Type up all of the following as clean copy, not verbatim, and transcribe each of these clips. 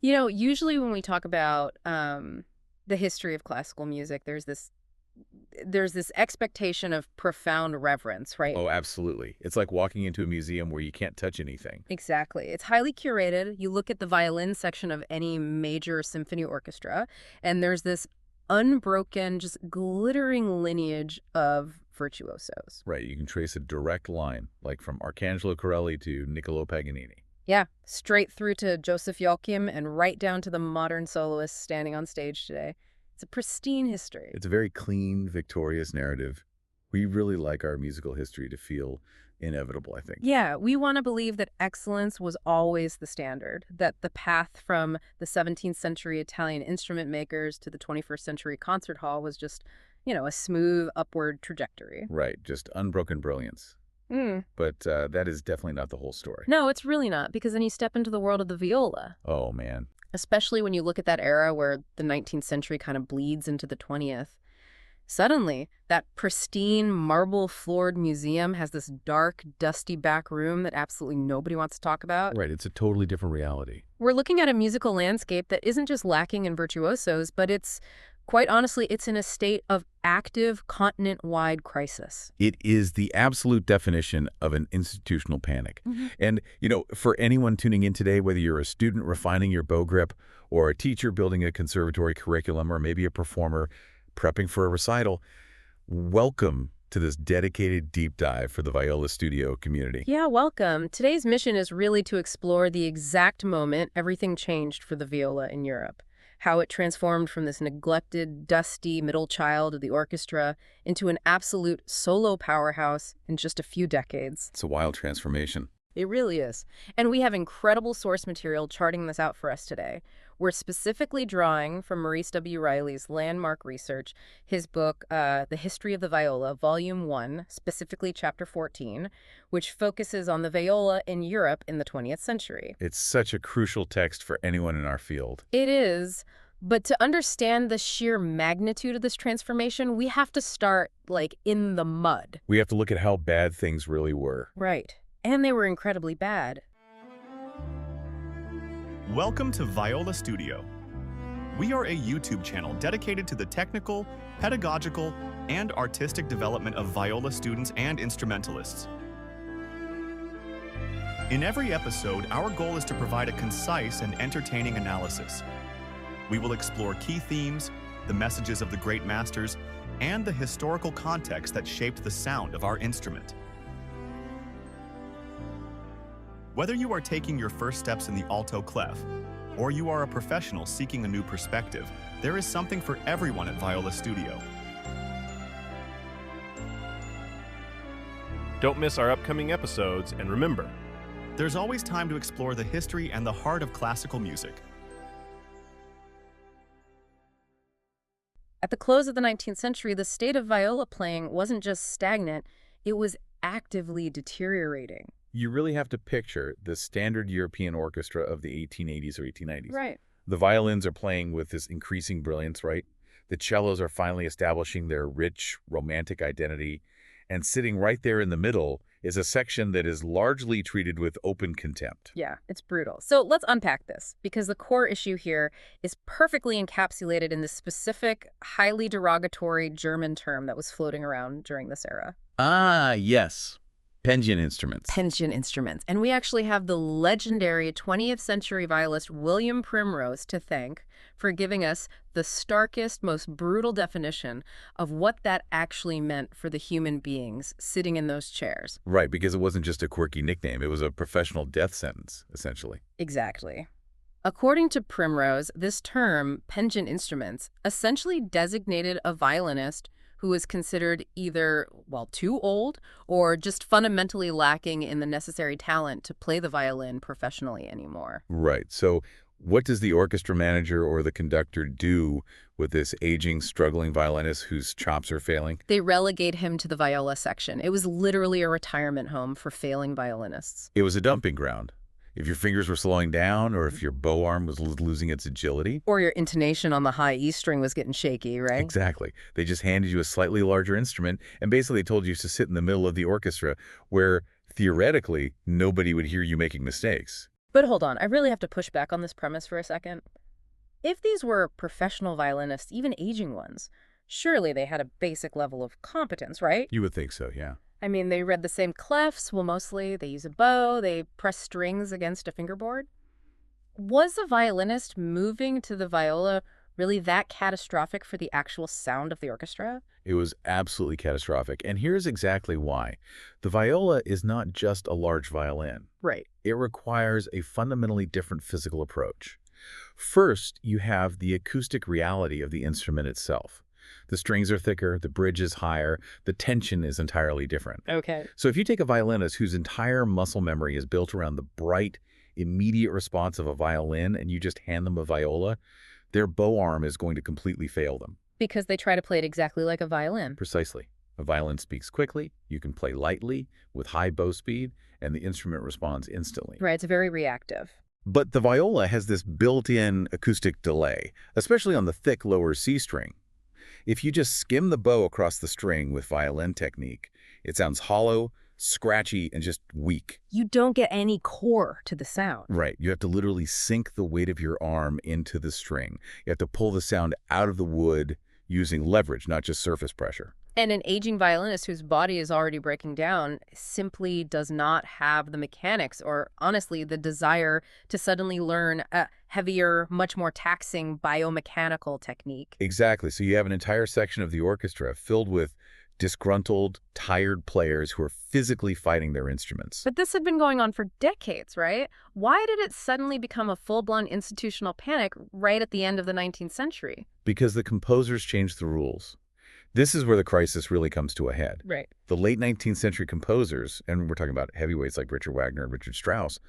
Usually when we talk about the history of classical music, there's this expectation of profound reverence, right? Oh, absolutely. It's like walking into a museum where you can't touch anything. Exactly. It's highly curated. You look at the violin section of any major symphony orchestra, and there's this unbroken, just glittering lineage of virtuosos. Right, you can trace a direct line, like from Arcangelo Corelli to Niccolo Paganini. Yeah, straight through to Joseph Joachim and right down to the modern soloists standing on stage today. It's a pristine history. It's a very clean, victorious narrative. We really like our musical history to feel inevitable, I think. Yeah, we want to believe that excellence was always the standard, that the path from the 17th century Italian instrument makers to the 21st century concert hall was just, a smooth upward trajectory. Right, just unbroken brilliance. Mm. But that is definitely not the whole story. No, it's really not, because then you step into the world of the viola, Oh, man. especially when you look at that era where the 19th century kind of bleeds into the 20th. Suddenly, that pristine, marble-floored museum has this dark, dusty back room that absolutely nobody wants to talk about. Right, it's a totally different reality. We're looking at a musical landscape that isn't just lacking in virtuosos, but quite honestly, it's in a state of active, continent-wide crisis. It is the absolute definition of an institutional panic. And, for anyone tuning in today, whether you're a student refining your bow grip, or a teacher building a conservatory curriculum, or maybe a performer prepping for a recital, welcome to this dedicated deep dive for the Viola Studio community. Yeah, welcome. Today's mission is really to explore the exact moment everything changed for the viola in Europe. How it transformed from this neglected, dusty middle child of the orchestra into an absolute solo powerhouse in just a few decades. It's a wild transformation. It really is. And we have incredible source material charting this out for us today. We're specifically drawing from Maurice W. Riley's landmark research, his book, The History of the Viola, Volume 1, specifically Chapter 14, which focuses on the viola in Europe in the 20th century. It's such a crucial text for anyone in our field. It is, but to understand the sheer magnitude of this transformation, we have to start, in the mud. We have to look at how bad things really were. Right. And they were incredibly bad. Welcome to Viola Studio. We are a YouTube channel dedicated to the technical, pedagogical, and artistic development of viola students and instrumentalists. In every episode, our goal is to provide a concise and entertaining analysis. We will explore key themes, the messages of the great masters, and the historical context that shaped the sound of our instrument. Whether you are taking your first steps in the alto clef, or you are a professional seeking a new perspective, there is something for everyone at Viola Studio. Don't miss our upcoming episodes, and remember, There's always time to explore the history and the heart of classical music. At the close of the 19th century, the state of viola playing wasn't just stagnant, it was actively deteriorating. You really have to picture the standard European orchestra of the 1880s or 1890s. Right. The violins are playing with this increasing brilliance, right? The cellos are finally establishing their rich, romantic identity. And sitting right there in the middle is a section that is largely treated with open contempt. Yeah, it's brutal. So let's unpack this, because the core issue here is perfectly encapsulated in this specific, highly derogatory German term that was floating around during this era. Ah, yes. Pension instruments. Pension instruments. And we actually have the legendary 20th century violist William Primrose to thank for giving us the starkest, most brutal definition of what that actually meant for the human beings sitting in those chairs. Right, because it wasn't just a quirky nickname. It was a professional death sentence, essentially. Exactly. According to Primrose, this term, pension instruments, essentially designated a violinist who was considered either, too old or just fundamentally lacking in the necessary talent to play the violin professionally anymore. Right. So what does the orchestra manager or the conductor do with this aging, struggling violinist whose chops are failing? They relegate him to the viola section. It was literally a retirement home for failing violinists. It was a dumping ground. If your fingers were slowing down, or if your bow arm was losing its agility. Or your intonation on the high E string was getting shaky, right? Exactly. They just handed you a slightly larger instrument and basically told you to sit in the middle of the orchestra where, theoretically, nobody would hear you making mistakes. But hold on, I really have to push back on this premise for a second. If these were professional violinists, even aging ones, surely they had a basic level of competence, right? You would think so, yeah. I mean, they read the same clefs, well, mostly. They use a bow, they press strings against a fingerboard. Was a violinist moving to the viola really that catastrophic for the actual sound of the orchestra? It was absolutely catastrophic, and here's exactly why. The viola is not just a large violin. Right. It requires a fundamentally different physical approach. First, you have the acoustic reality of the instrument itself. The strings are thicker, the bridge is higher, the tension is entirely different. Okay. So if you take a violinist whose entire muscle memory is built around the bright, immediate response of a violin and you just hand them a viola, their bow arm is going to completely fail them. Because they try to play it exactly like a violin. Precisely. A violin speaks quickly, you can play lightly, with high bow speed, and the instrument responds instantly. Right, it's very reactive. But the viola has this built-in acoustic delay, especially on the thick lower C string. If you just skim the bow across the string with violin technique, it sounds hollow, scratchy, and just weak. You don't get any core to the sound. Right. You have to literally sink the weight of your arm into the string. You have to pull the sound out of the wood using leverage, not just surface pressure. And an aging violinist whose body is already breaking down simply does not have the mechanics or, honestly, the desire to suddenly learn a heavier, much more taxing biomechanical technique. Exactly. So you have an entire section of the orchestra filled with disgruntled, tired players who are physically fighting their instruments. But this had been going on for decades, right? Why did it suddenly become a full-blown institutional panic right at the end of the 19th century? Because the composers changed the rules. This is where the crisis really comes to a head. Right. The late 19th century composers, and we're talking about heavyweights like Richard Wagner and Richard Strauss,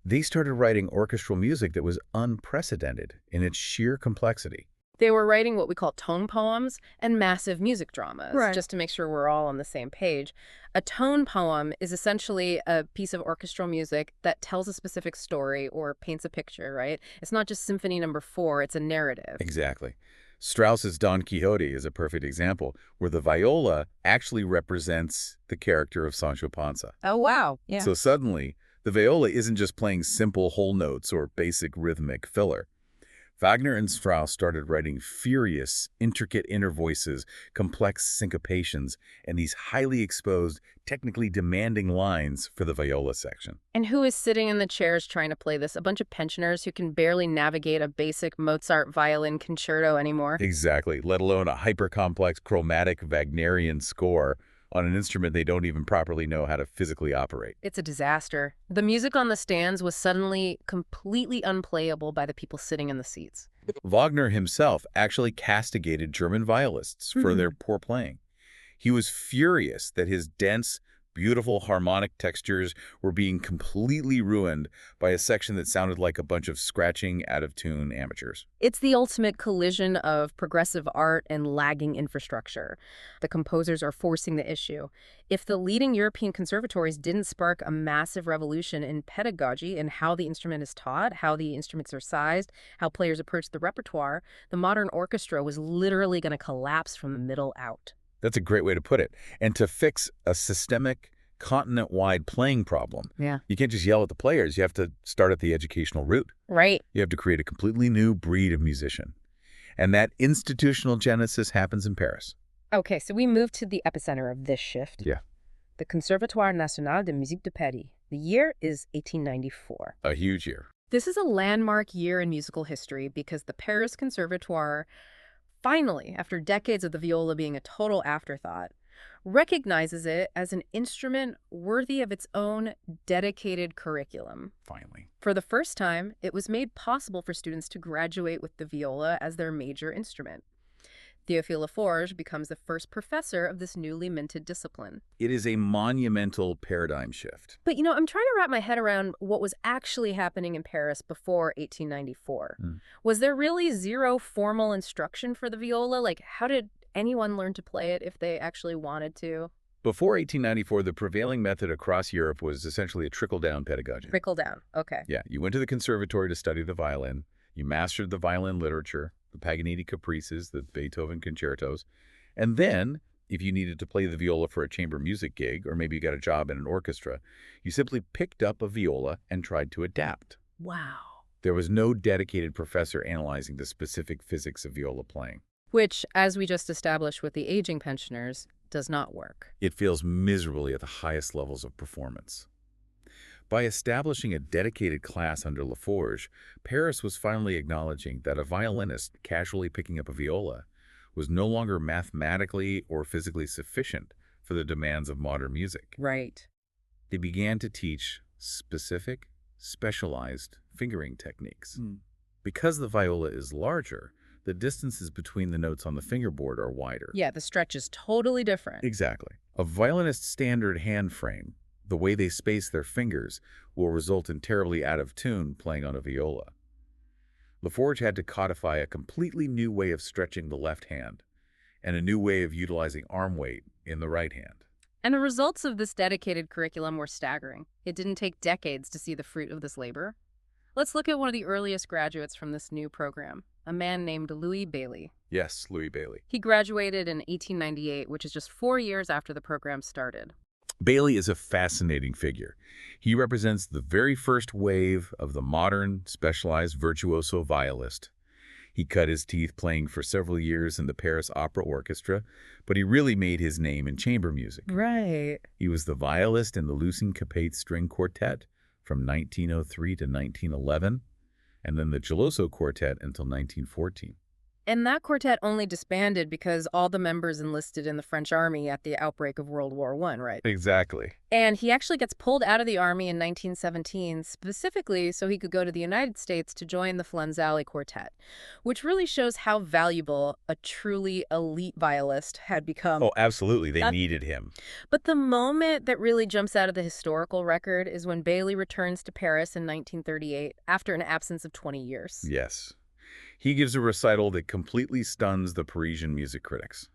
they started writing orchestral music that was unprecedented in its sheer complexity. They were writing what we call tone poems and massive music dramas, Right. just to make sure we're all on the same page. A tone poem is essentially a piece of orchestral music that tells a specific story or paints a picture, right? It's not just Symphony No. 4, it's a narrative. Exactly. Strauss's Don Quixote is a perfect example, where the viola actually represents the character of Sancho Panza. Oh, wow. Yeah. So suddenly, the viola isn't just playing simple whole notes or basic rhythmic filler. Wagner and Strauss started writing furious, intricate inner voices, complex syncopations, and these highly exposed, technically demanding lines for the viola section. And who is sitting in the chairs trying to play this? A bunch of pensioners who can barely navigate a basic Mozart violin concerto anymore? Exactly, let alone a hyper-complex, chromatic Wagnerian score on an instrument they don't even properly know how to physically operate. It's a disaster. The music on the stands was suddenly completely unplayable by the people sitting in the seats. Wagner himself actually castigated German violists for their poor playing. He was furious that his dense, beautiful harmonic textures were being completely ruined by a section that sounded like a bunch of scratching, out-of-tune amateurs. It's the ultimate collision of progressive art and lagging infrastructure. The composers are forcing the issue. If the leading European conservatories didn't spark a massive revolution in pedagogy and how the instrument is taught, how the instruments are sized, how players approach the repertoire, the modern orchestra was literally going to collapse from the middle out. That's a great way to put it. And to fix a systemic, continent-wide playing problem, you can't just yell at the players. You have to start at the educational root. Right. You have to create a completely new breed of musician. And that institutional genesis happens in Paris. Okay, so we move to the epicenter of this shift. Yeah. The Conservatoire National de Musique de Paris. The year is 1894. A huge year. This is a landmark year in musical history because the Paris Conservatoire finally, after decades of the viola being a total afterthought, recognizes it as an instrument worthy of its own dedicated curriculum. Finally. For the first time, it was made possible for students to graduate with the viola as their major instrument. Théophile Laforge becomes the first professor of this newly minted discipline. It is a monumental paradigm shift. But, I'm trying to wrap my head around what was actually happening in Paris before 1894. Was there really zero formal instruction for the viola? Like, how did anyone learn to play it if they actually wanted to? Before 1894, the prevailing method across Europe was essentially a trickle-down pedagogy. Trickle down. Okay. Yeah, you went to the conservatory to study the violin, you mastered the violin literature, the Paganini caprices, the Beethoven concertos, and then If you needed to play the viola for a chamber music gig, or maybe you got a job in an orchestra, you simply picked up a viola and tried to adapt. Wow. There was no dedicated professor analyzing the specific physics of viola playing. Which, as we just established with the aging pensioners, does not work. It fails miserably at the highest levels of performance. By establishing a dedicated class under Laforge, Paris was finally acknowledging that a violinist casually picking up a viola was no longer mathematically or physically sufficient for the demands of modern music. Right. They began to teach specific, specialized fingering techniques. Because the viola is larger, the distances between the notes on the fingerboard are wider. Yeah, the stretch is totally different. Exactly. A violinist's standard hand frame, the way they space their fingers, will result in terribly out of tune playing on a viola. Laforge had to codify a completely new way of stretching the left hand and a new way of utilizing arm weight in the right hand. And the results of this dedicated curriculum were staggering. It didn't take decades to see the fruit of this labor. Let's look at one of the earliest graduates from this new program, a man named Louis Bailey. Yes, Louis Bailey. He graduated in 1898, which is just 4 years after the program started. Bailey is a fascinating figure. He represents the very first wave of the modern, specialized virtuoso violist. He cut his teeth playing for several years in the Paris Opera Orchestra, but he really made his name in chamber music. Right. He was the violist in the Lucien Capet String Quartet from 1903 to 1911, and then the Geloso Quartet until 1914. And that quartet only disbanded because all the members enlisted in the French army at the outbreak of World War I, right? Exactly. And he actually gets pulled out of the army in 1917, specifically so he could go to the United States to join the Flenzali Quartet, which really shows how valuable a truly elite violist had become. Oh, absolutely. They needed him. But the moment that really jumps out of the historical record is when Bailey returns to Paris in 1938 after an absence of 20 years. Yes. He gives a recital that completely stuns the Parisian music critics.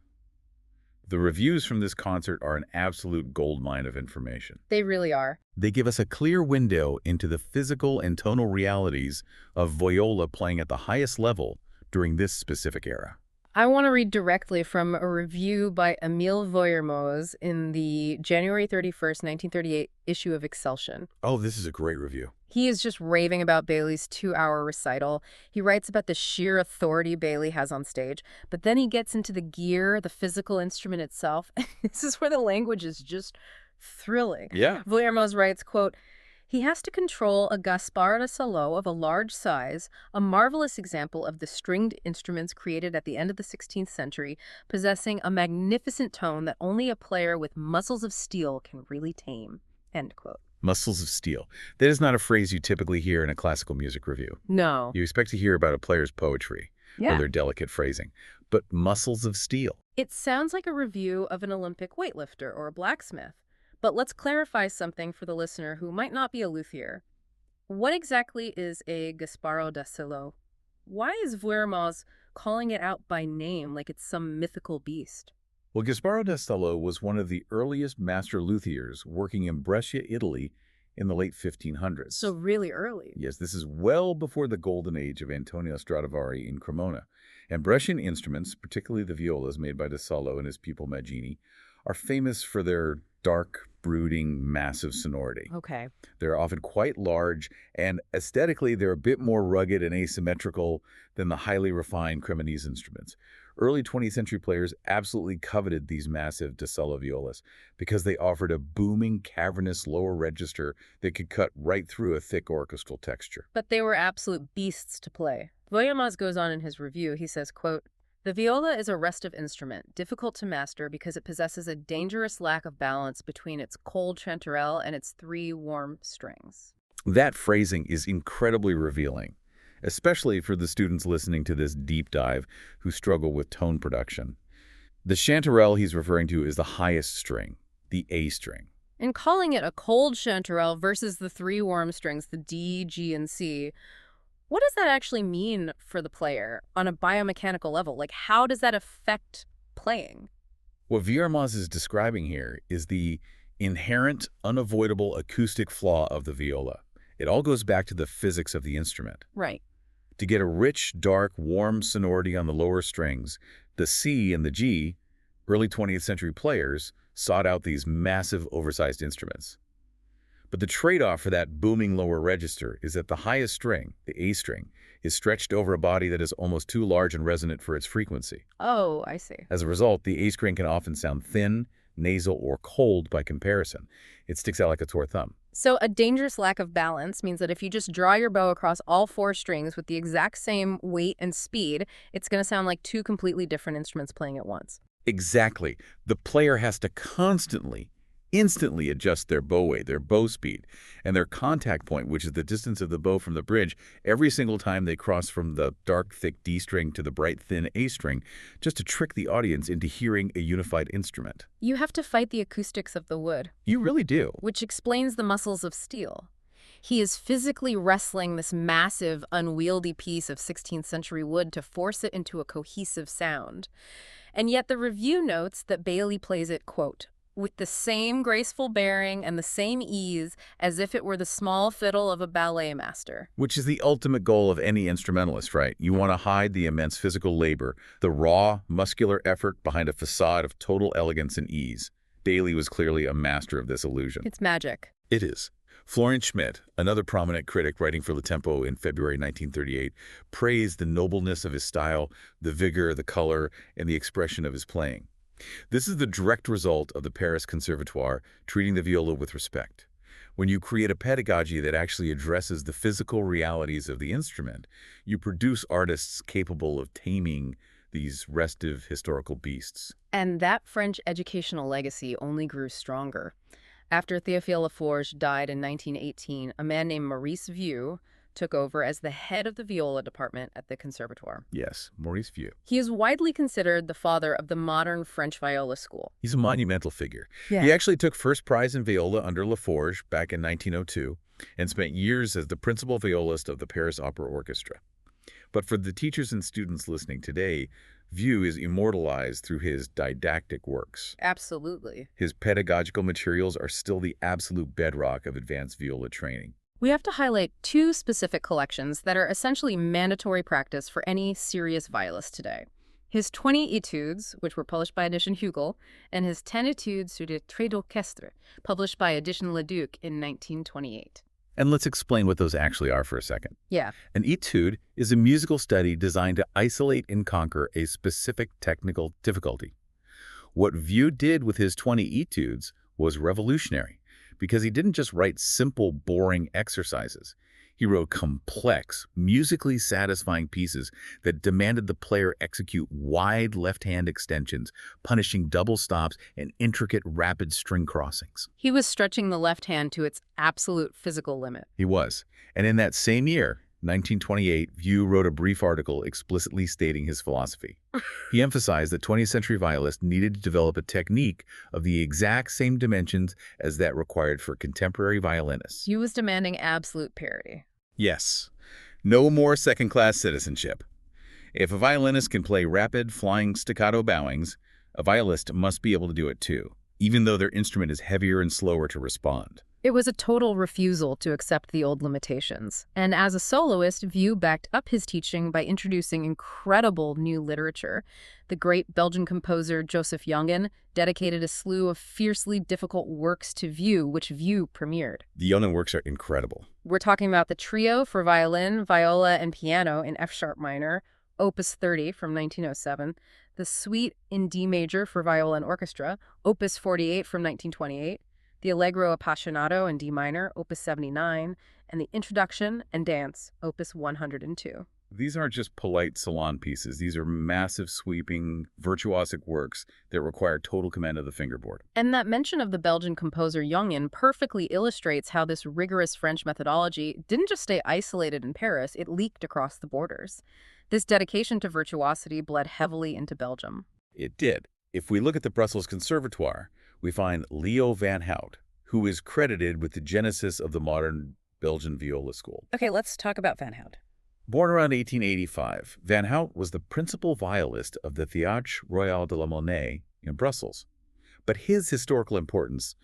The reviews from this concert are an absolute goldmine of information. They really are. They give us a clear window into the physical and tonal realities of viola playing at the highest level during this specific era. I want to read directly from a review by Émile Vuillermoz in the January 31st, 1938 issue of Excelsior. Oh, this is a great review. He is just raving about Bailey's 2-hour recital. He writes about the sheer authority Bailey has on stage, but then he gets into the gear, the physical instrument itself. This is where the language is just thrilling. Yeah. Vuillermoz writes, quote, "He has to control a Gaspard de Salo of a large size, a marvelous example of the stringed instruments created at the end of the 16th century, possessing a magnificent tone that only a player with muscles of steel can really tame." End quote. Muscles of steel. That is not a phrase you typically hear in a classical music review. No. You expect to hear about a player's poetry or their delicate phrasing, but muscles of steel. It sounds like a review of an Olympic weightlifter or a blacksmith. But let's clarify something for the listener who might not be a luthier. What exactly is a Gasparo da Salo? Why is Vuillermoz calling it out by name like it's some mythical beast? Well, Gasparo da Salo was one of the earliest master luthiers working in Brescia, Italy in the late 1500s. So really early. Yes, this is well before the golden age of Antonio Stradivari in Cremona. And Brescian instruments, particularly the violas made by da Salo and his pupil Maggini, are famous for their dark, brooding, massive sonority. Okay. They're often quite large, and aesthetically they're a bit more rugged and asymmetrical than the highly refined Cremonese instruments. Early 20th century players absolutely coveted these massive da Salo violas because they offered a booming, cavernous lower register that could cut right through a thick orchestral texture. But they were absolute beasts to play. Vuillermoz goes on in his review. He says, quote, "The viola is a restive instrument, difficult to master because it possesses a dangerous lack of balance between its cold chanterelle and its 3 warm strings." That phrasing is incredibly revealing, especially for the students listening to this deep dive who struggle with tone production. The chanterelle he's referring to is the highest string, the A string. And calling it a cold chanterelle versus the 3 warm strings, the D, G, and C, what does that actually mean for the player on a biomechanical level? Like, how does that affect playing? What Vuillermoz is describing here is the inherent, unavoidable acoustic flaw of the viola. It all goes back to the physics of the instrument. Right. To get a rich, dark, warm sonority on the lower strings, the C and the G Early 20th century players sought out these massive, oversized instruments. But the trade-off for that booming lower register is that the highest string, the A string, is stretched over a body that is almost too large and resonant for its frequency. Oh, I see. As a result, the A string can often sound thin, nasal, or cold by comparison. It sticks out like a sore thumb. So a dangerous lack of balance means that if you just draw your bow across all four strings with the exact same weight and speed, it's going to sound like two completely different instruments playing at once. Exactly. The player has to instantly adjust their bow weight, their bow speed, and their contact point, which is the distance of the bow from the bridge, every single time they cross from the dark, thick D string to the bright, thin A string, just to trick the audience into hearing a unified instrument. You have to fight the acoustics of the wood, You really do. which explains the muscles of steel. He is physically wrestling this massive, unwieldy piece of 16th century wood to force it into a cohesive sound. And yet the review notes that Bailey plays it, quote, with the same graceful bearing and the same ease as if it were the small fiddle of a ballet master. Which is the ultimate goal of any instrumentalist, right? You want to hide the immense physical labor, the raw, muscular effort behind a facade of total elegance and ease. Bailey was clearly a master of this illusion. It's magic. It is. Florian Schmidt, another prominent critic writing for Le Tempo in February 1938, praised the nobleness of his style, the vigor, the color, and the expression of his playing. This is the direct result of the Paris Conservatoire treating the viola with respect. When you create a pedagogy that actually addresses the physical realities of the instrument, you produce artists capable of taming these restive historical beasts. And that French educational legacy only grew stronger. After Théophile Laforge died in 1918, a man named Maurice Vieux took over as the head of the viola department at the Conservatoire. Yes, Maurice Vieux. He is widely considered the father of the modern French viola school. He's a monumental figure. Yeah. He actually took first prize in viola under Laforge back in 1902 and spent years as the principal violist of the Paris Opera Orchestra. But for the teachers and students listening today, Vieux is immortalized through his didactic works. Absolutely. His pedagogical materials are still the absolute bedrock of advanced viola training. We have to highlight two specific collections that are essentially mandatory practice for any serious violist today. His 20 Etudes, which were published by Edition Hugel, and his 10 Etudes sur des traits d'orchestre, published by Edition Leduc in 1928. And let's explain what those actually are for a second. Yeah. An etude is a musical study designed to isolate and conquer a specific technical difficulty. What Vieux did with his 20 etudes was revolutionary, because he didn't just write simple, boring exercises. He wrote complex, musically satisfying pieces that demanded the player execute wide left-hand extensions, punishing double stops and intricate, rapid string crossings. He was stretching the left hand to its absolute physical limit. He was. And in that same year, 1928, Vieux wrote a brief article explicitly stating his philosophy. He emphasized that 20th century violists needed to develop a technique of the exact same dimensions as that required for contemporary violinists. He was demanding absolute parity. Yes. No more second-class citizenship. If a violinist can play rapid, flying staccato bowings, a violist must be able to do it too, even though their instrument is heavier and slower to respond. It was a total refusal to accept the old limitations. And as a soloist, Vieux backed up his teaching by introducing incredible new literature. The great Belgian composer Joseph Jongen dedicated a slew of fiercely difficult works to Vieux, which Vieux premiered. The Jongen works are incredible. We're talking about the Trio for violin, viola, and piano in F-sharp minor, Opus 30 from 1907, the Suite in D major for viola and orchestra, Opus 48 from 1928, the Allegro Appassionato in D minor, Opus 79, and the Introduction and Dance, Opus 102. These aren't just polite salon pieces. These are massive, sweeping, virtuosic works that require total command of the fingerboard. And that mention of the Belgian composer Jongen perfectly illustrates how this rigorous French methodology didn't just stay isolated in Paris, it leaked across the borders. This dedication to virtuosity bled heavily into Belgium. It did. If we look at the Brussels Conservatoire, we find Leo van Hout, who is credited with the genesis of the modern Belgian viola school. Okay, let's talk about Van Hout. Born around 1885, Van Hout was the principal violist of the Théâtre Royal de la Monnaie in Brussels. But his historical importance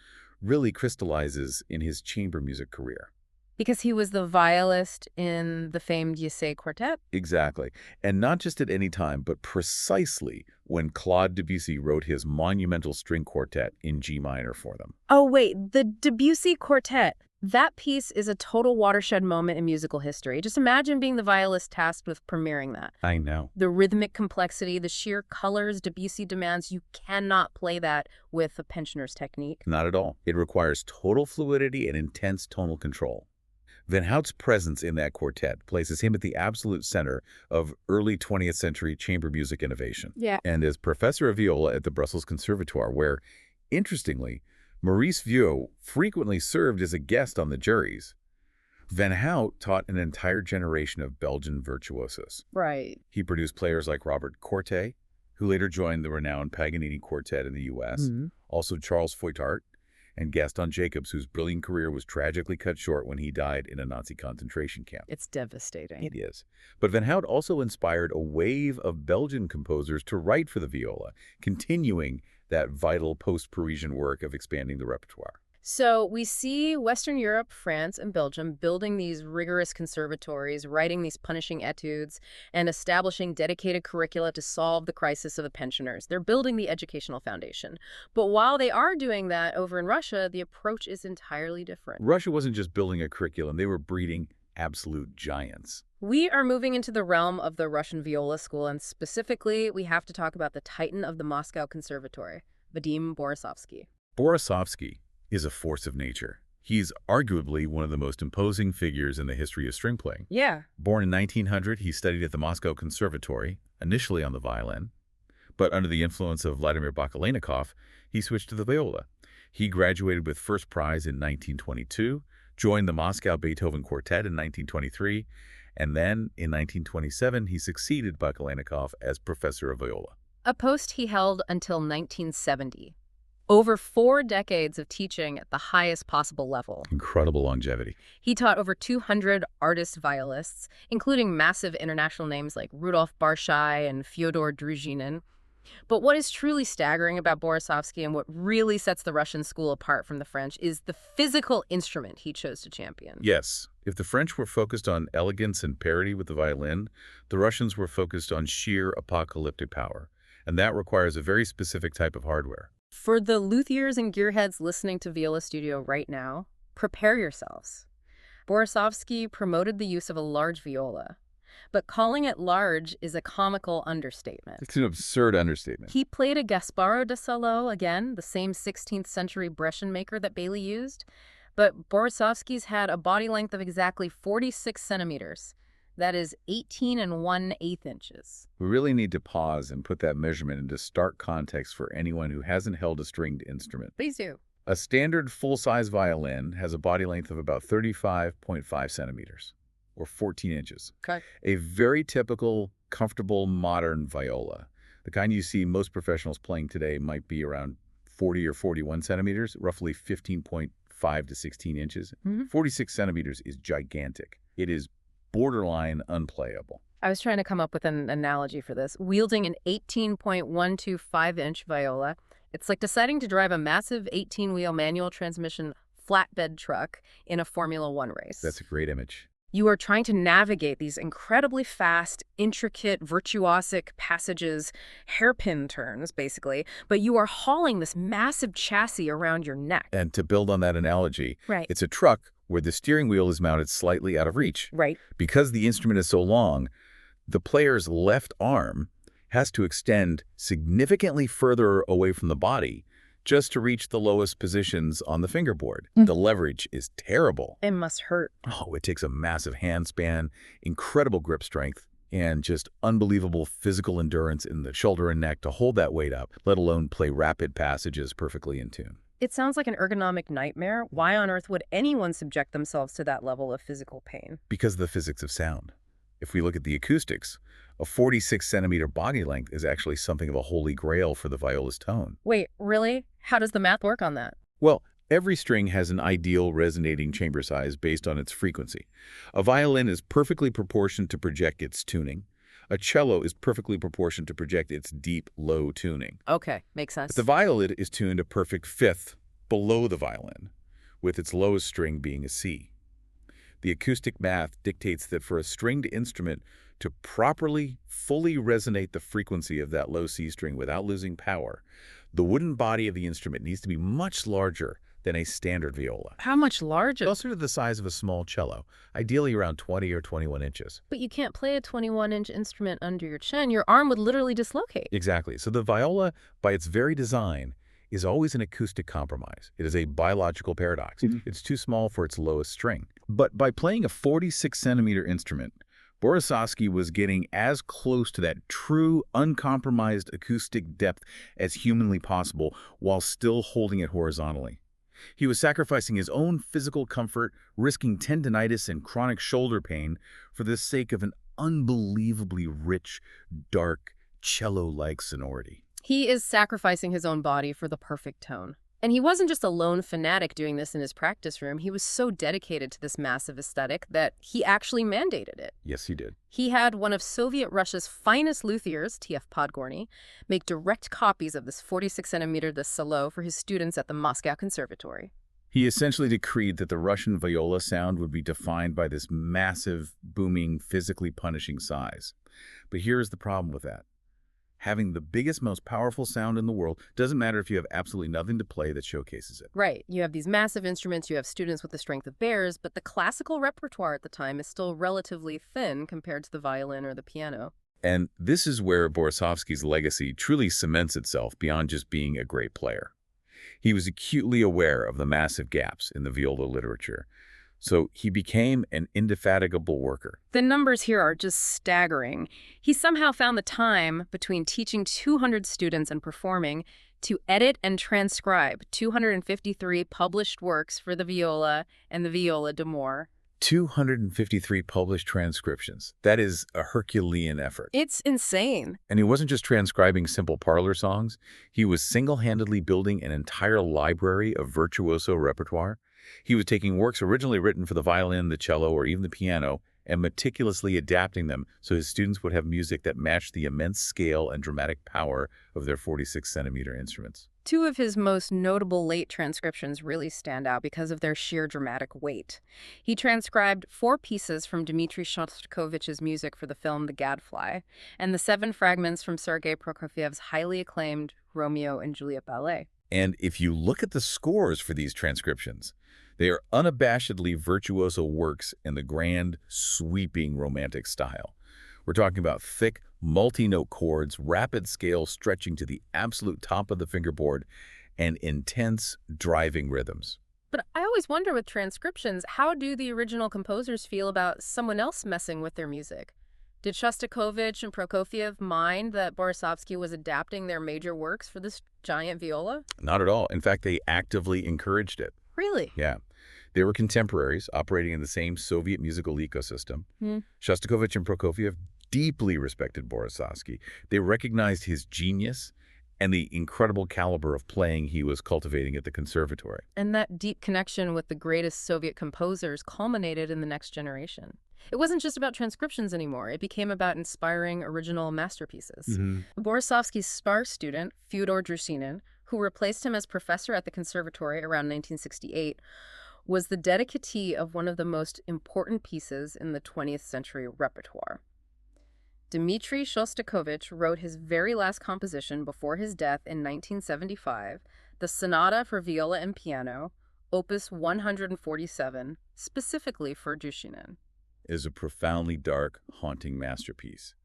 really crystallizes in his chamber music career. Because he was the violist in the famed Ysaye Quartet? Exactly. And not just at any time, but precisely when Claude Debussy wrote his monumental string quartet in G minor for them. Oh, wait, the Debussy Quartet. That piece is a total watershed moment in musical history. Just imagine being the violist tasked with premiering that. I know. The rhythmic complexity, the sheer colors Debussy demands, you cannot play that with a pensioner's technique. Not at all. It requires total fluidity and intense tonal control. Van Hout's presence in that quartet places him at the absolute center of early 20th century chamber music innovation. Yeah. And as professor of viola at the Brussels Conservatoire, where, interestingly, Maurice Vieux frequently served as a guest on the juries, Van Hout taught an entire generation of Belgian virtuosos. Right. He produced players like Robert Corte, who later joined the renowned Paganini Quartet in the U.S., also Charles Foytart, and Gaston Jacobs, whose brilliant career was tragically cut short when he died in a Nazi concentration camp. It's devastating. It is. But Van Hout also inspired a wave of Belgian composers to write for the viola, continuing that vital post-Parisian work of expanding the repertoire. So we see Western Europe, France, and Belgium building these rigorous conservatories, writing these punishing etudes, and establishing dedicated curricula to solve the crisis of the pensioners. They're building the educational foundation. But while they are doing that over in Russia, the approach is entirely different. Russia wasn't just building a curriculum, they were breeding absolute giants. We are moving into the realm of the Russian viola school, and specifically, we have to talk about the titan of the Moscow Conservatory, Vadim Borisovsky. Borisovsky is a force of nature. He's arguably one of the most imposing figures in the history of string playing. Yeah. Born in 1900, he studied at the Moscow Conservatory, initially on the violin, but under the influence of Vladimir Bakalennikov, he switched to the viola. He graduated with first prize in 1922, joined the Moscow Beethoven Quartet in 1923, and then, in 1927, he succeeded Bakalennikov as professor of viola. A post he held until 1970. Over 4 decades of teaching at the highest possible level. Incredible longevity. He taught over 200 artist violists, including massive international names like Rudolf Barshai and Fyodor Druzhinin. But what is truly staggering about Borisovsky and what really sets the Russian school apart from the French is the physical instrument he chose to champion. Yes, if the French were focused on elegance and parity with the violin, the Russians were focused on sheer apocalyptic power, and that requires a very specific type of hardware. For the luthiers and gearheads listening to Viola Studio right now, prepare yourselves. Borisovsky promoted the use of a large viola, but calling it large is a comical understatement. It's an absurd understatement. He played a Gasparo da Salo, again, the same 16th century Brescian maker that Bailey used, but Borisovsky's had a body length of exactly 46 centimeters. That is 18 1/8 inches. We really need to pause and put that measurement into stark context for anyone who hasn't held a stringed instrument. Please do. A standard full-size violin has a body length of about 35.5 centimeters, or 14 inches. Okay. A very typical, comfortable, modern viola, the kind you see most professionals playing today, might be around 40 or 41 centimeters, roughly 15.5 to 16 inches. 46 centimeters is gigantic. It is borderline unplayable. I was trying to come up with an analogy for this. Wielding an 18.125-inch viola, it's like deciding to drive a massive 18-wheel manual transmission flatbed truck in a Formula One race. That's a great image. You are trying to navigate these incredibly fast, intricate, virtuosic passages, hairpin turns, basically, but you are hauling this massive chassis around your neck. And to build on that analogy, Right. it's a truck where the steering wheel is mounted slightly out of reach. Right. Because the instrument is so long, the player's left arm has to extend significantly further away from the body just to reach the lowest positions on the fingerboard. The leverage is terrible. It must hurt. Oh, it takes a massive hand span, incredible grip strength, and just unbelievable physical endurance in the shoulder and neck to hold that weight up, let alone play rapid passages perfectly in tune. It sounds like an ergonomic nightmare. Why on earth would anyone subject themselves to that level of physical pain? Because of the physics of sound. If we look at the acoustics, a 46-centimeter body length is actually something of a holy grail for the viola's tone. Wait, really? How does the math work on that? Well, every string has an ideal resonating chamber size based on its frequency. A violin is perfectly proportioned to project its tuning. A cello is perfectly proportioned to project its deep, low tuning. Okay, makes sense. But the violin is tuned a perfect fifth below the violin, with its lowest string being a C. The acoustic math dictates that for a stringed instrument to properly, fully resonate the frequency of that low C string without losing power, the wooden body of the instrument needs to be much larger than a standard viola. How much larger? Closer to the size of a small cello, ideally around 20 or 21 inches. But you can't play a 21-inch instrument under your chin. Your arm would literally dislocate. Exactly. So the viola, by its very design, is always an acoustic compromise. It is a biological paradox. It's too small for its lowest string. But by playing a 46-centimeter instrument, Borisovsky was getting as close to that true, uncompromised acoustic depth as humanly possible while still holding it horizontally. He was sacrificing his own physical comfort, risking tendinitis and chronic shoulder pain for the sake of an unbelievably rich, dark, cello-like sonority. He is sacrificing his own body for the perfect tone. And he wasn't just a lone fanatic doing this in his practice room. He was so dedicated to this massive aesthetic that he actually mandated it. Yes, he did. He had one of Soviet Russia's finest luthiers, T.F. Podgorny, make direct copies of this 46-centimeter de Solo for his students at the Moscow Conservatory. He essentially decreed that the Russian viola sound would be defined by this massive, booming, physically punishing size. But here's the problem with that. Having the biggest, most powerful sound in the world doesn't matter if you have absolutely nothing to play that showcases it. Right. You have these massive instruments, you have students with the strength of bears, but the classical repertoire at the time is still relatively thin compared to the violin or the piano. And this is where Borisovsky's legacy truly cements itself beyond just being a great player. He was acutely aware of the massive gaps in the viola literature, so he became an indefatigable worker. The numbers here are just staggering. He somehow found the time between teaching 200 students and performing to edit and transcribe 253 published works for the viola and the viola d'amore. 253 published transcriptions. That is a Herculean effort. It's insane. And he wasn't just transcribing simple parlor songs. He was single-handedly building an entire library of virtuoso repertoire. He was taking works originally written for the violin, the cello, or even the piano, and meticulously adapting them so his students would have music that matched the immense scale and dramatic power of their 46-centimeter instruments. Two of his most notable late transcriptions really stand out because of their sheer dramatic weight. He transcribed 4 pieces from Dmitri Shostakovich's music for the film The Gadfly, and the 7 fragments from Sergei Prokofiev's highly acclaimed Romeo and Juliet ballet. And if you look at the scores for these transcriptions, they are unabashedly virtuoso works in the grand, sweeping romantic style. We're talking about thick, multi-note chords, rapid scales stretching to the absolute top of the fingerboard, and intense, driving rhythms. But I always wonder with transcriptions, how do the original composers feel about someone else messing with their music? Did Shostakovich and Prokofiev mind that Borisovsky was adapting their major works for this giant viola? Not at all. In fact, they actively encouraged it. Really? Yeah. They were contemporaries operating in the same Soviet musical ecosystem. Shostakovich and Prokofiev deeply respected Borisovsky. They recognized his genius and the incredible caliber of playing he was cultivating at the conservatory. And that deep connection with the greatest Soviet composers culminated in the next generation. It wasn't just about transcriptions anymore. It became about inspiring original masterpieces. Borisovsky's star student, Fyodor Drushinin, who replaced him as professor at the conservatory around 1968, was the dedicatee of one of the most important pieces in the 20th century repertoire. Dmitri Shostakovich wrote his very last composition before his death in 1975, the Sonata for Viola and Piano, Opus 147, specifically for Drushinin. It is a profoundly dark, haunting masterpiece.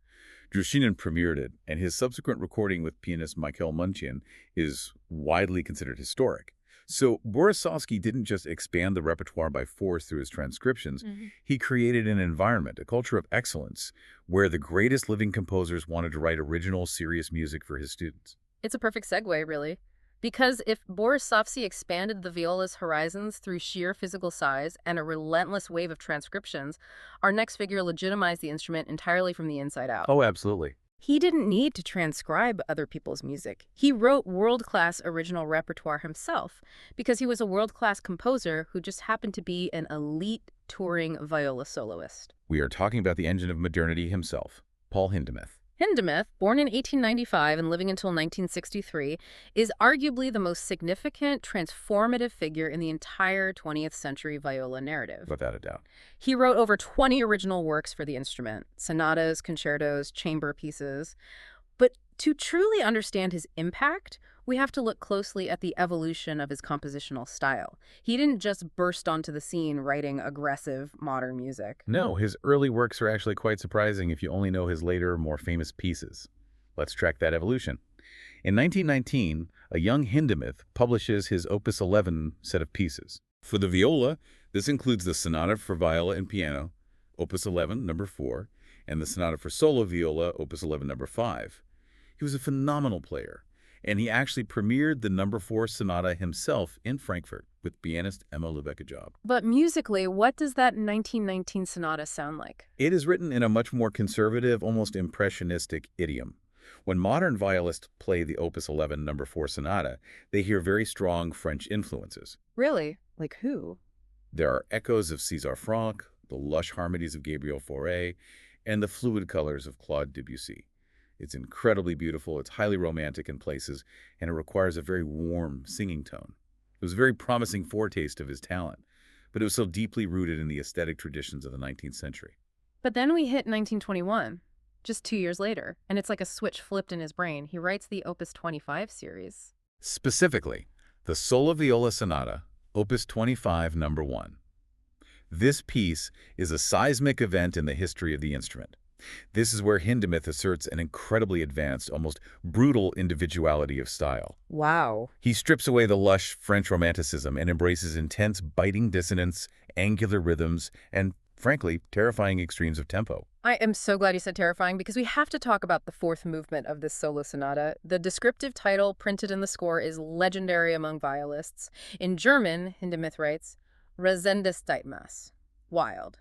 Drushinin premiered it, and his subsequent recording with pianist Mikhail Munchin is widely considered historic. So Borisovsky didn't just expand the repertoire by force through his transcriptions. He created an environment, a culture of excellence, where the greatest living composers wanted to write original, serious music for his students. It's a perfect segue, really. Because if Borisovsky expanded the viola's horizons through sheer physical size and a relentless wave of transcriptions, our next figure legitimized the instrument entirely from the inside out. Oh, absolutely. He didn't need to transcribe other people's music. He wrote world-class original repertoire himself because he was a world-class composer who just happened to be an elite touring viola soloist. We are talking about the engine of modernity himself, Paul Hindemith. Hindemith, born in 1895 and living until 1963, is arguably the most significant, transformative figure in the entire 20th century viola narrative. Without a doubt. He wrote over 20 original works for the instrument, sonatas, concertos, chamber pieces. But to truly understand his impact, we have to look closely at the evolution of his compositional style. He didn't just burst onto the scene writing aggressive, modern music. No, his early works are actually quite surprising if you only know his later, more famous pieces. Let's track that evolution. In 1919, a young Hindemith publishes his Opus 11 set of pieces. For the viola, this includes the Sonata for Viola and Piano, Opus 11, number 4, and the Sonata for Solo Viola, Opus 11, number 5. He was a phenomenal player, and he actually premiered the number 4 sonata himself in Frankfurt with pianist Emma Lubecka-Job. But musically, what does that 1919 sonata sound like? It is written in a much more conservative, almost impressionistic idiom. When modern violists play the Opus 11 number 4 sonata, they hear very strong French influences. Really? Like who? There are echoes of César Franck, the lush harmonies of Gabriel Fauré, and the fluid colors of Claude Debussy. It's incredibly beautiful, it's highly romantic in places, and it requires a very warm singing tone. It was a very promising foretaste of his talent, but it was so deeply rooted in the aesthetic traditions of the 19th century. But then we hit 1921, just 2 years later, and it's like a switch flipped in his brain. He writes the Opus 25 series. Specifically, the Solo Viola Sonata, Opus 25, number 1. This piece is a seismic event in the history of the instrument. This is where Hindemith asserts an incredibly advanced, almost brutal individuality of style. Wow. He strips away the lush French romanticism and embraces intense, biting dissonance, angular rhythms, and, frankly, terrifying extremes of tempo. I am so glad you said terrifying because we have to talk about the fourth movement of this solo sonata. The descriptive title printed in the score is legendary among violists. In German, Hindemith writes, Rasendes Maß, wild.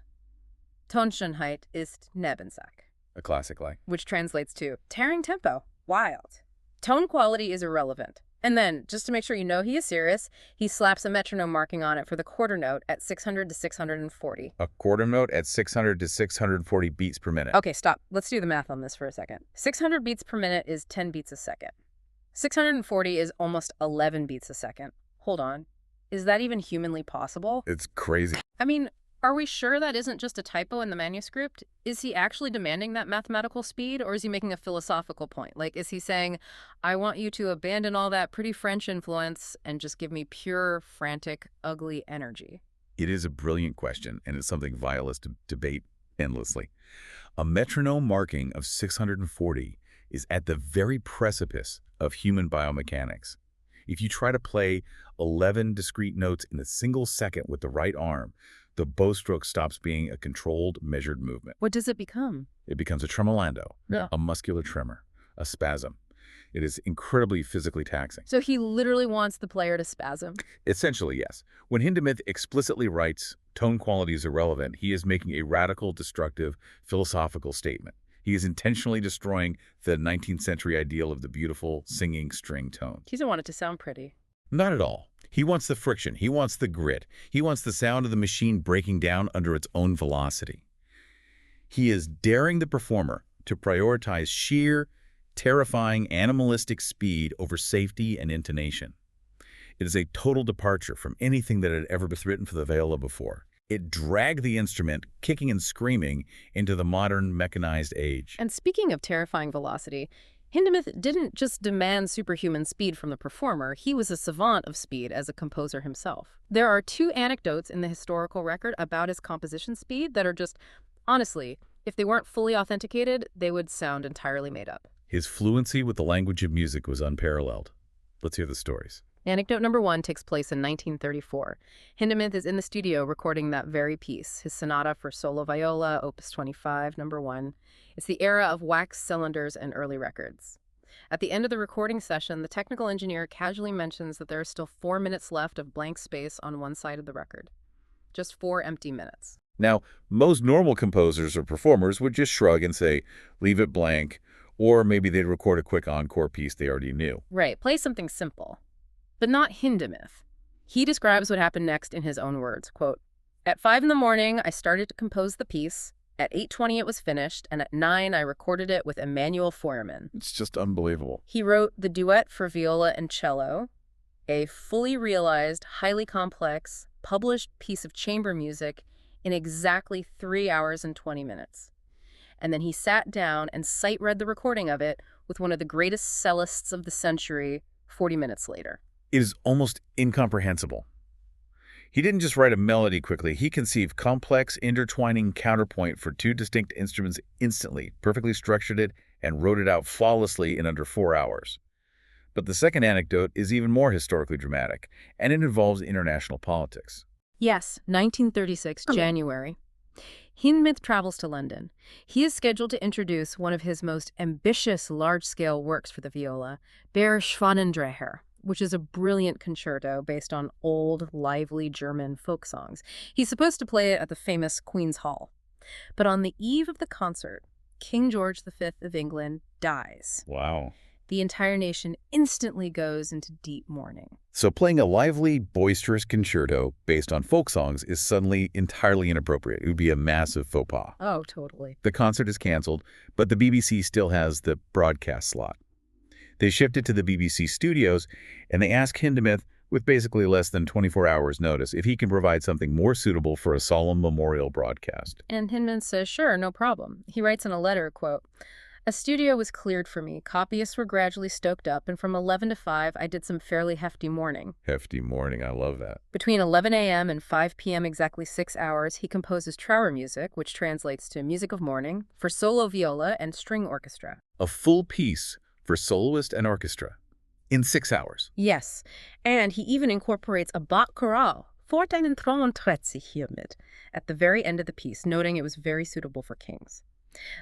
Tonschönheit ist Nebensache, A classic like. which translates to tearing tempo, wild. Tone quality is irrelevant. And then, just to make sure you know he is serious, he slaps a metronome marking on it for the quarter note at 600 to 640. A quarter note at 600 to 640 beats per minute. Okay, stop. Let's do the math on this for a second. 600 beats per minute is 10 beats a second. 640 is almost 11 beats a second. Hold on. Is that even humanly possible? It's crazy. I mean, are we sure that isn't just a typo in the manuscript? Is he actually demanding that mathematical speed, or is he making a philosophical point? Like, is he saying, I want you to abandon all that pretty French influence and just give me pure, frantic, ugly energy? It is a brilliant question, and it's something violists debate endlessly. A metronome marking of 640 is at the very precipice of human biomechanics. If you try to play 11 discrete notes in a single second with the right arm, the bow stroke stops being a controlled, measured movement. What does it become? It becomes a tremolando, a muscular tremor, a spasm. It is incredibly physically taxing. So he literally wants the player to spasm? Essentially, yes. When Hindemith explicitly writes tone quality is irrelevant, he is making a radical, destructive, philosophical statement. He is intentionally destroying the 19th century ideal of the beautiful, singing string tone. He doesn't want it to sound pretty. Not at all. He wants the friction. He wants the grit. He wants the sound of the machine breaking down under its own velocity. He is daring the performer to prioritize sheer, terrifying, animalistic speed over safety and intonation. It is a total departure from anything that had ever been written for the viola before. It dragged the instrument, kicking and screaming, into the modern mechanized age. And speaking of terrifying velocity, Hindemith didn't just demand superhuman speed from the performer, he was a savant of speed as a composer himself. There are 2 anecdotes in the historical record about his composition speed that are just, honestly, if they weren't fully authenticated, they would sound entirely made up. His fluency with the language of music was unparalleled. Let's hear the stories. Anecdote number 1 takes place in 1934. Hindemith is in the studio recording that very piece, his sonata for solo viola, Opus 25, number 1. It's the era of wax cylinders and early records. At the end of the recording session, the technical engineer casually mentions that there are still 4 minutes left of blank space on one side of the record. Just 4 empty minutes. Now, most normal composers or performers would just shrug and say, leave it blank, or maybe they'd record a quick encore piece they already knew. Right, play something simple. But not Hindemith. He describes what happened next in his own words, quote, At 5 in the morning, I started to compose the piece. At 8:20 it was finished, and at 9 I recorded it with Emanuel Feuermann. It's just unbelievable. He wrote the duet for viola and cello, a fully realized, highly complex, published piece of chamber music in exactly 3 hours and 20 minutes. And then he sat down and sight-read the recording of it with one of the greatest cellists of the century 40 minutes later. It is almost incomprehensible. He didn't just write a melody quickly. He conceived complex, intertwining counterpoint for two distinct instruments instantly, perfectly structured it, and wrote it out flawlessly in under 4 hours. But the second anecdote is even more historically dramatic, and it involves international politics. Yes, 1936, January. Hindemith travels to London. He is scheduled to introduce one of his most ambitious large-scale works for the viola, Der Schwanendreher, which is a brilliant concerto based on old, lively German folk songs. He's supposed to play it at the famous Queen's Hall. But on the eve of the concert, King George V of England dies. Wow. The entire nation instantly goes into deep mourning. So playing a lively, boisterous concerto based on folk songs is suddenly entirely inappropriate. It would be a massive faux pas. Oh, totally. The concert is canceled, but the BBC still has the broadcast slot. They shift it to the BBC studios, and they ask Hindemith, with basically less than 24 hours' notice, if he can provide something more suitable for a solemn memorial broadcast. And Hindemith says, sure, no problem. He writes in a letter, quote, "A studio was cleared for me, copyists were gradually stoked up, and from 11 to 5 I did some fairly hefty mourning. Hefty mourning, I love that. Between 11 a.m. and 5 p.m., exactly 6 hours, he composes Trauer music, which translates to music of mourning, for solo viola and string orchestra." A full piece for soloist and orchestra in 6 hours. Yes, and he even incorporates a Bach chorale, fort einen Trauertretzi hiermit, at the very end of the piece, noting it was very suitable for kings.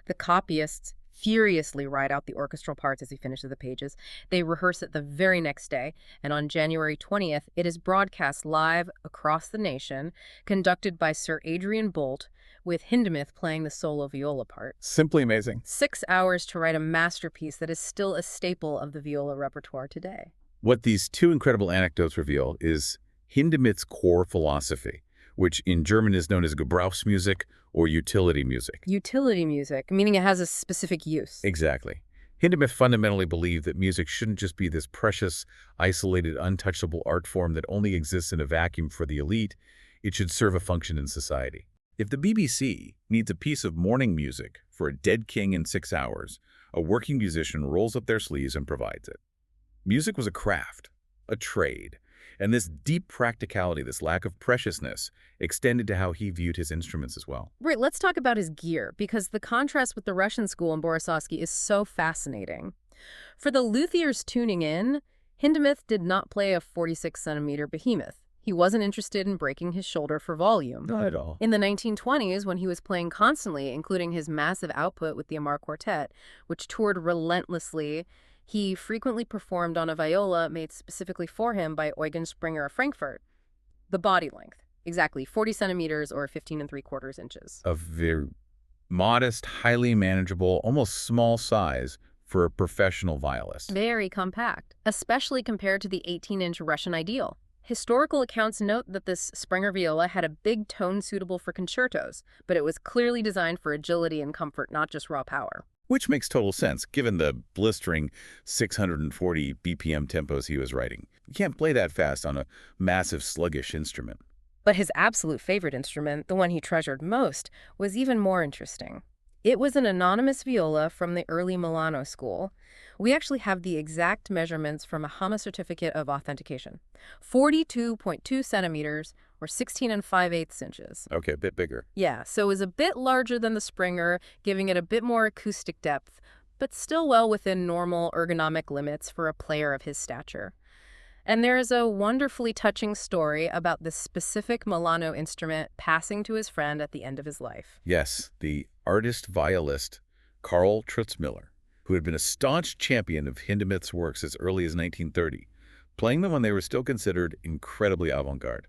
The copyists furiously write out the orchestral parts as he finishes the pages. They rehearse it the very next day, and on January 20th, it is broadcast live across the nation, conducted by Sir Adrian Boult, with Hindemith playing the solo viola part. Simply amazing. 6 hours to write a masterpiece that is still a staple of the viola repertoire today. What these two incredible anecdotes reveal is Hindemith's core philosophy, which in German is known as Gebrauchsmusik or utility music. Utility music, meaning it has a specific use. Exactly. Hindemith fundamentally believed that music shouldn't just be this precious, isolated, untouchable art form that only exists in a vacuum for the elite. It should serve a function in society. If the BBC needs a piece of mourning music for a dead king in 6 hours, a working musician rolls up their sleeves and provides it. Music was a craft, a trade, and this deep practicality, this lack of preciousness, extended to how he viewed his instruments as well. Right, let's talk about his gear, because the contrast with the Russian school in Borisovsky is so fascinating. For the luthiers tuning in, Hindemith did not play a 46-centimeter behemoth. He wasn't interested in breaking his shoulder for volume. Not at all. In the 1920s, when he was playing constantly, including his massive output with the Amar Quartet, which toured relentlessly, he frequently performed on a viola made specifically for him by Eugen Springer of Frankfurt. The body length, exactly 40 centimeters or 15 3/4 inches. A very modest, highly manageable, almost small size for a professional violist. Very compact, especially compared to the 18-inch Russian ideal. Historical accounts note that this Springer viola had a big tone suitable for concertos, but it was clearly designed for agility and comfort, not just raw power. Which makes total sense, given the blistering 640 BPM tempos he was writing. You can't play that fast on a massive, sluggish instrument. But his absolute favorite instrument, the one he treasured most, was even more interesting. It was an anonymous viola from the early Milano school. We actually have the exact measurements from a Hama certificate of authentication. 42.2 centimeters or 16 5/8 inches. Okay, a bit bigger. Yeah, so it was a bit larger than the Springer, giving it a bit more acoustic depth, but still well within normal ergonomic limits for a player of his stature. And there is a wonderfully touching story about this specific Milano instrument passing to his friend at the end of his life. Yes, the artist-violist Karl Trutzmiller, who had been a staunch champion of Hindemith's works as early as 1930, playing them when they were still considered incredibly avant-garde.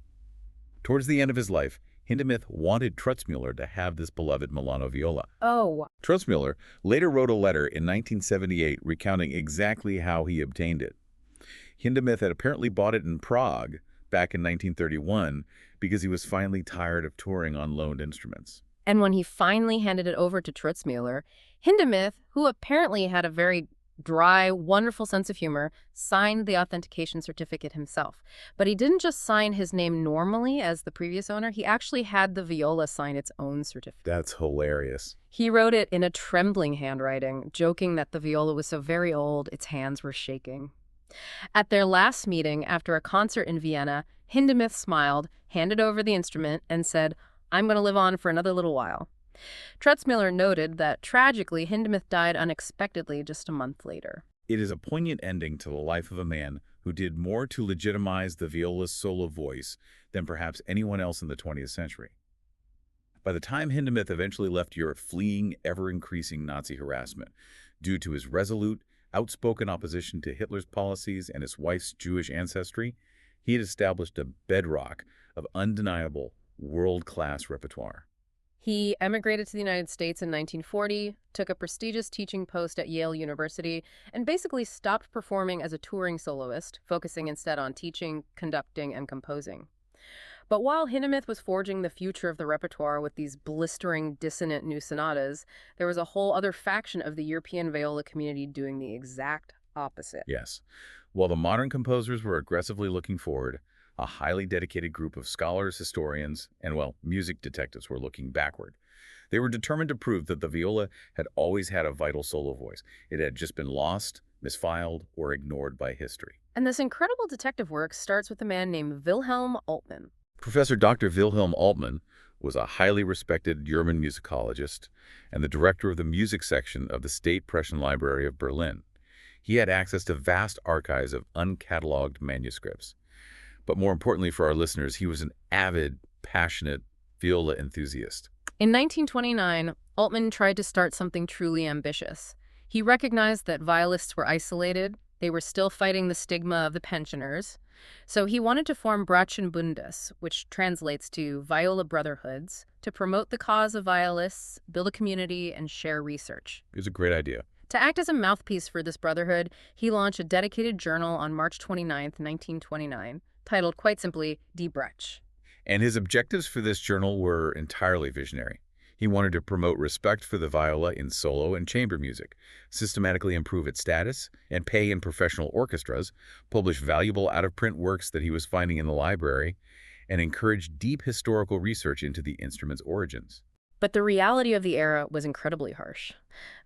Towards the end of his life, Hindemith wanted Trutzmiller to have this beloved Milano viola. Oh. Trutzmiller later wrote a letter in 1978 recounting exactly how he obtained it. Hindemith had apparently bought it in Prague back in 1931 because he was finally tired of touring on loaned instruments. And when he finally handed it over to Trutzmüller, Hindemith, who apparently had a very dry, wonderful sense of humor, signed the authentication certificate himself. But he didn't just sign his name normally as the previous owner, he actually had the viola sign its own certificate. That's hilarious. He wrote it in a trembling handwriting, joking that the viola was so very old its hands were shaking. At their last meeting after a concert in Vienna, Hindemith smiled, handed over the instrument, and said, "I'm going to live on for another little while." Trutzmüller noted that, tragically, Hindemith died unexpectedly just a month later. It is a poignant ending to the life of a man who did more to legitimize the viola's solo voice than perhaps anyone else in the 20th century. By the time Hindemith eventually left Europe fleeing ever-increasing Nazi harassment due to his resolute, outspoken opposition to Hitler's policies and his wife's Jewish ancestry, he had established a bedrock of undeniable, world-class repertoire. He emigrated to the United States in 1940, took a prestigious teaching post at Yale University, and basically stopped performing as a touring soloist, focusing instead on teaching, conducting, and composing. But while Hindemith was forging the future of the repertoire with these blistering, dissonant new sonatas, there was a whole other faction of the European viola community doing the exact opposite. Yes. While the modern composers were aggressively looking forward, a highly dedicated group of scholars, historians, and, well, music detectives were looking backward. They were determined to prove that the viola had always had a vital solo voice. It had just been lost, misfiled, or ignored by history. And this incredible detective work starts with a man named Wilhelm Altmann. Professor Dr. Wilhelm Altmann was a highly respected German musicologist and the director of the music section of the State Prussian Library of Berlin. He had access to vast archives of uncatalogued manuscripts. But more importantly for our listeners, he was an avid, passionate viola enthusiast. In 1929, Altmann tried to start something truly ambitious. He recognized that violists were isolated, they were still fighting the stigma of the pensioners, so he wanted to form Bratschenbundes, which translates to Viola Brotherhoods, to promote the cause of violists, build a community, and share research. It was a great idea. To act as a mouthpiece for this brotherhood, he launched a dedicated journal on March 29, 1929, titled quite simply Die Bratsche. And his objectives for this journal were entirely visionary. He wanted to promote respect for the viola in solo and chamber music, systematically improve its status, and pay in professional orchestras, publish valuable out-of-print works that he was finding in the library, and encourage deep historical research into the instrument's origins. But the reality of the era was incredibly harsh.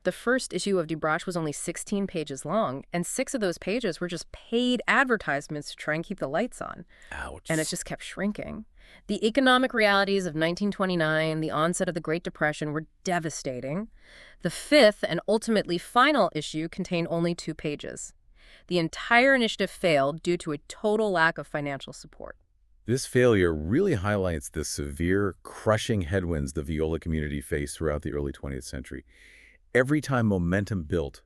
The first issue of Die Bratsche was only 16 pages long, and 6 of those pages were just paid advertisements to try and keep the lights on. Ouch. And it just kept shrinking. The economic realities of 1929, the onset of the Great Depression, were devastating. The 5th and ultimately final issue contained only 2 pages. The entire initiative failed due to a total lack of financial support. This failure really highlights the severe, crushing headwinds the viola community faced throughout the early 20th century. Every time momentum built,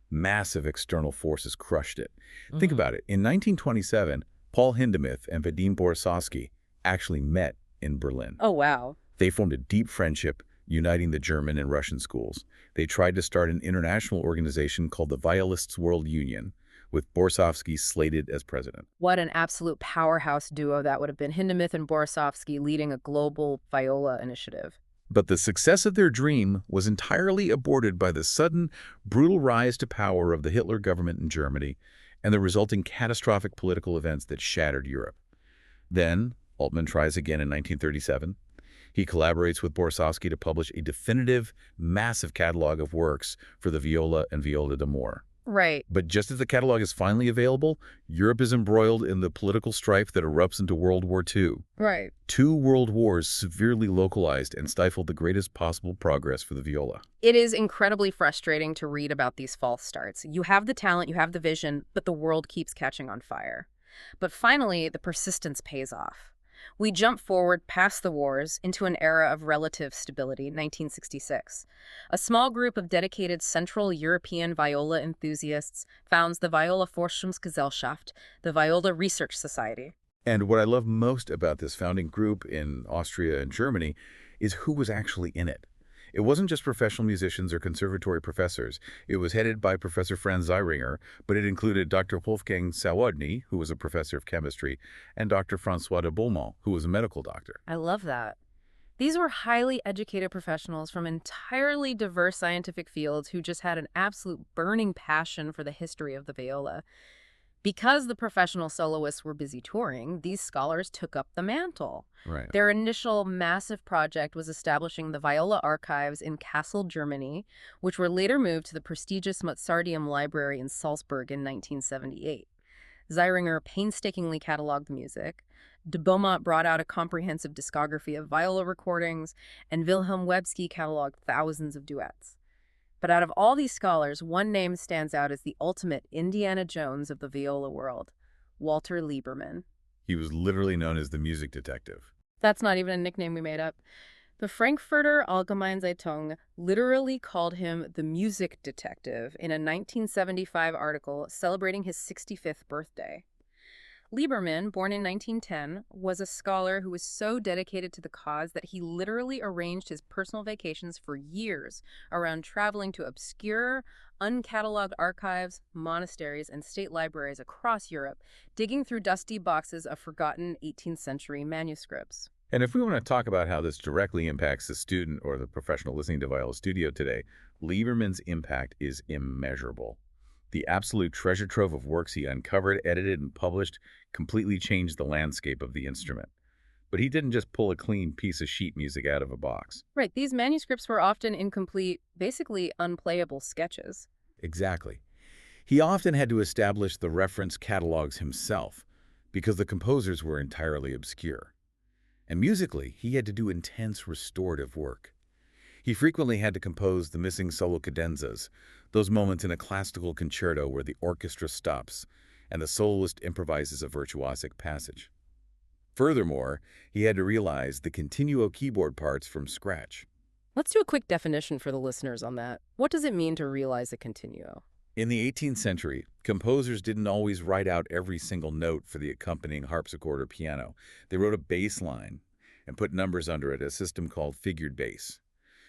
massive external forces crushed it. Think about it. In 1927, Paul Hindemith and Vadim Borisovsky actually met in Berlin. Oh, wow. They formed a deep friendship, uniting the German and Russian schools. They tried to start an international organization called the Violists' World Union, with Borisovsky slated as president. What an absolute powerhouse duo that would have been, Hindemith and Borisovsky leading a global viola initiative. But the success of their dream was entirely aborted by the sudden, brutal rise to power of the Hitler government in Germany and the resulting catastrophic political events that shattered Europe. Then, Altmann tries again in 1937. He collaborates with Borisovsky to publish a definitive, massive catalog of works for the viola and viola d'amore. Right. But just as the catalog is finally available, Europe is embroiled in the political strife that erupts into World War II. Right. 2 world wars severely localized and stifled the greatest possible progress for the viola. It is incredibly frustrating to read about these false starts. You have the talent, you have the vision, but the world keeps catching on fire. But finally, the persistence pays off. We jump forward past the wars into an era of relative stability, 1966. A small group of dedicated Central European viola enthusiasts founds the Viola Forschungsgesellschaft, the Viola Research Society. And what I love most about this founding group in Austria and Germany is who was actually in it. It wasn't just professional musicians or conservatory professors. It was headed by Professor Franz Zeiringer, but it included Dr. Wolfgang Sawodny, who was a professor of chemistry, and Dr. François de Beaumont, who was a medical doctor. I love that. These were highly educated professionals from entirely diverse scientific fields who just had an absolute burning passion for the history of the viola. Because the professional soloists were busy touring, these scholars took up the mantle. Right. Their initial massive project was establishing the viola archives in Kassel, Germany, which were later moved to the prestigious Mozarteum Library in Salzburg in 1978. Zeiringer painstakingly cataloged the music. De Beaumont brought out a comprehensive discography of viola recordings, and Wilhelm Websky cataloged thousands of duets. But out of all these scholars, one name stands out as the ultimate Indiana Jones of the viola world, Walter Liebermann. He was literally known as the music detective. That's not even a nickname we made up. The Frankfurter Allgemeine Zeitung literally called him the music detective in a 1975 article celebrating his 65th birthday. Liebermann, born in 1910, was a scholar who was so dedicated to the cause that he literally arranged his personal vacations for years around traveling to obscure, uncatalogued archives, monasteries, and state libraries across Europe, digging through dusty boxes of forgotten 18th century manuscripts. And if we want to talk about how this directly impacts the student or the professional listening to Viola Studio today, Liebermann's impact is immeasurable. The absolute treasure trove of works he uncovered, edited, and published completely changed the landscape of the instrument. But he didn't just pull a clean piece of sheet music out of a box. Right, these manuscripts were often incomplete, basically unplayable sketches. Exactly. He often had to establish the reference catalogs himself because the composers were entirely obscure. And musically, he had to do intense restorative work. He frequently had to compose the missing solo cadenzas, those moments in a classical concerto where the orchestra stops and the soloist improvises a virtuosic passage. Furthermore, he had to realize the continuo keyboard parts from scratch. Let's do a quick definition for the listeners on that. What does it mean to realize a continuo? In the 18th century, composers didn't always write out every single note for the accompanying harpsichord or piano. They wrote a bass line and put numbers under it, a system called figured bass.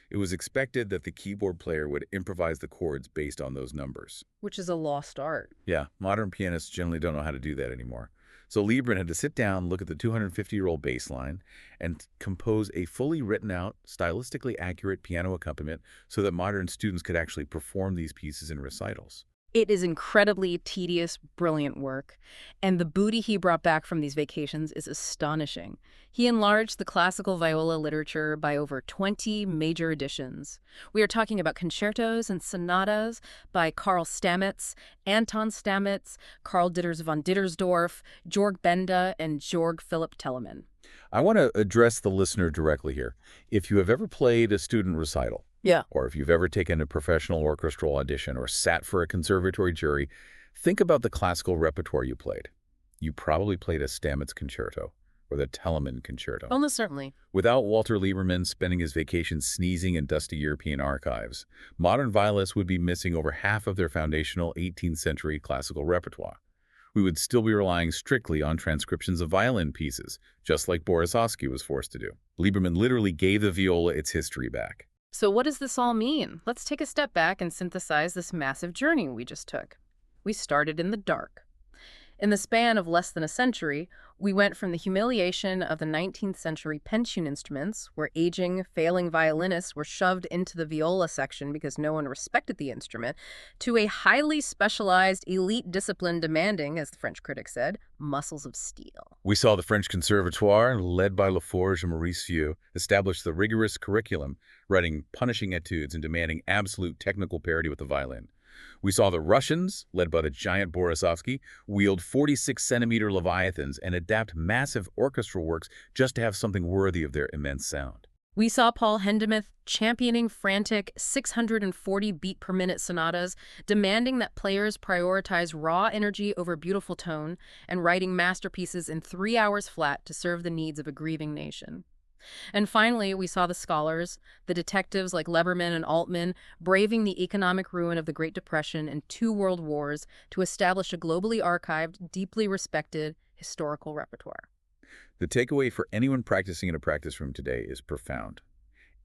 It was expected that the keyboard player would improvise the chords based on those numbers. Which is a lost art. Yeah, modern pianists generally don't know how to do that anymore. So Liebermann had to sit down, look at the 250-year-old bass line, and compose a fully written-out, stylistically accurate piano accompaniment so that modern students could actually perform these pieces in recitals. It is incredibly tedious, brilliant work, and the booty he brought back from these vacations is astonishing. He enlarged the classical viola literature by over 20 major editions. We are talking about concertos and sonatas by Karl Stamitz, Anton Stamitz, Karl Ditters von Dittersdorf, Georg Benda, and Georg Philipp Telemann. I want to address the listener directly here. If you have ever played a student recital, or if you've ever taken a professional orchestral audition or sat for a conservatory jury, think about the classical repertoire you played. You probably played a Stamitz concerto or the Telemann concerto. Almost certainly. Without Walter Liebermann spending his vacations sneezing in dusty European archives, modern violists would be missing over half of their foundational 18th century classical repertoire. We would still be relying strictly on transcriptions of violin pieces, just like Borisovsky was forced to do. Liebermann literally gave the viola its history back. So what does this all mean? Let's take a step back and synthesize this massive journey we just took. We started in the dark. In the span of less than a century, we went from the humiliation of the 19th century pension instruments, where aging, failing violinists were shoved into the viola section because no one respected the instrument, to a highly specialized elite discipline demanding, as the French critic said, muscles of steel. We saw the French Conservatoire, led by Laforge and Maurice Vieux, establish the rigorous curriculum, writing punishing etudes and demanding absolute technical parity with the violin. We saw the Russians, led by the giant Borisovsky, wield 46-centimeter leviathans and adapt massive orchestral works just to have something worthy of their immense sound. We saw Paul Hindemith championing frantic 640 beat-per-minute sonatas, demanding that players prioritize raw energy over beautiful tone, and writing masterpieces in 3 hours flat to serve the needs of a grieving nation. And finally, we saw the scholars, the detectives like Liebermann and Altmann, braving the economic ruin of the Great Depression and 2 world wars to establish a globally archived, deeply respected historical repertoire. The takeaway for anyone practicing in a practice room today is profound.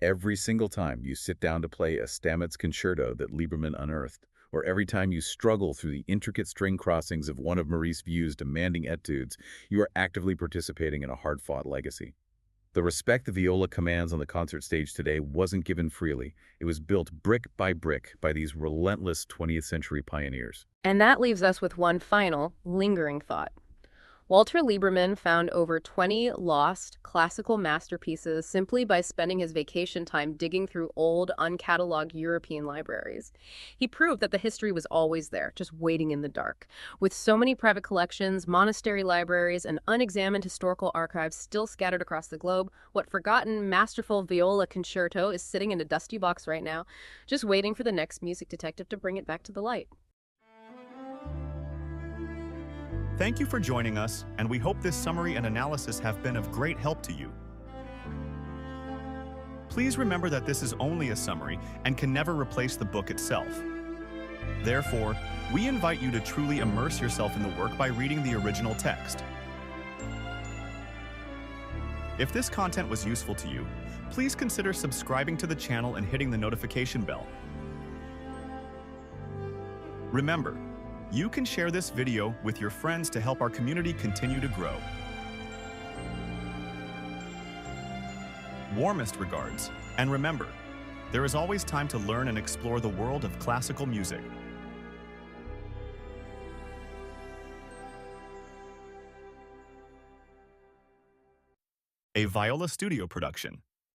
Every single time you sit down to play a Stamitz concerto that Liebermann unearthed, or every time you struggle through the intricate string crossings of one of Maurice Vieux's demanding etudes, you are actively participating in a hard-fought legacy. The respect the viola commands on the concert stage today wasn't given freely. It was built brick by these relentless 20th century pioneers. And that leaves us with one final, lingering thought. Walter Lieberman found over 20 lost classical masterpieces simply by spending his vacation time digging through old, uncatalogued European libraries. He proved that the history was always there, just waiting in the dark. With so many private collections, monastery libraries, and unexamined historical archives still scattered across the globe, what forgotten, masterful viola concerto is sitting in a dusty box right now, just waiting for the next music detective to bring it back to the light. Thank you for joining us, and we hope this summary and analysis have been of great help to you. Please remember that this is only a summary and can never replace the book itself. Therefore, we invite you to truly immerse yourself in the work by reading the original text. If this content was useful to you, please consider subscribing to the channel and hitting the notification bell. Remember, you can share this video with your friends to help our community continue to grow. Warmest regards, and remember, there is always time to learn and explore the world of classical music. A Viola Studio production.